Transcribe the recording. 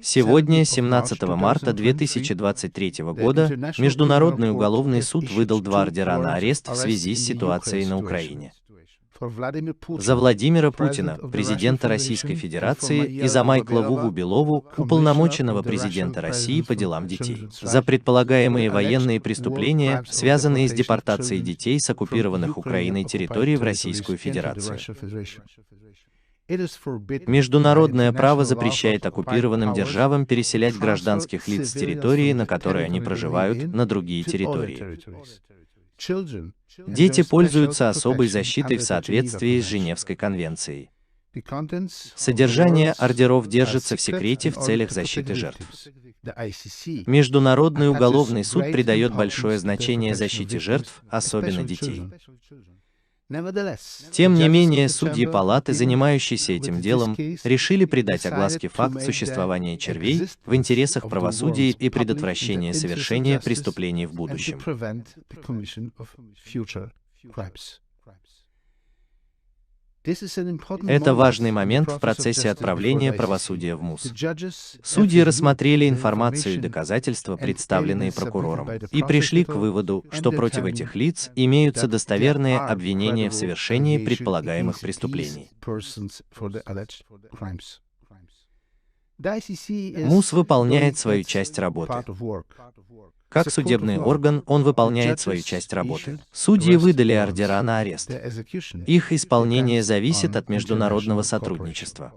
Сегодня, 17 марта 2023 года, Международный уголовный суд выдал 2 ордера на арест в связи с ситуацией на Украине. За Владимира Путина, президента Российской Федерации, и за Майкла Вову Белову, уполномоченного президента России по делам детей, за предполагаемые военные преступления, связанные с депортацией детей с оккупированных Украиной территорий в Российскую Федерацию. Международное право запрещает оккупированным державам переселять гражданских лиц с территории, на которой они проживают, на другие территории. Дети пользуются особой защитой в соответствии с Женевской конвенцией. Содержание ордеров держится в секрете в целях защиты жертв. Международный уголовный суд придает большое значение защите жертв, особенно детей. Тем не менее, судьи палаты, занимающиеся этим делом, решили придать огласке факт существования червей в интересах правосудия и предотвращения совершения преступлений в будущем. Это важный момент в процессе отправления правосудия в МУС. Судьи рассмотрели информацию и доказательства, представленные прокурором, и пришли к выводу, что против этих лиц имеются достоверные обвинения в совершении предполагаемых преступлений. МУС выполняет свою часть работы. Как судебный орган, он выполняет свою часть работы. Судьи выдали ордера на арест. Их исполнение зависит от международного сотрудничества.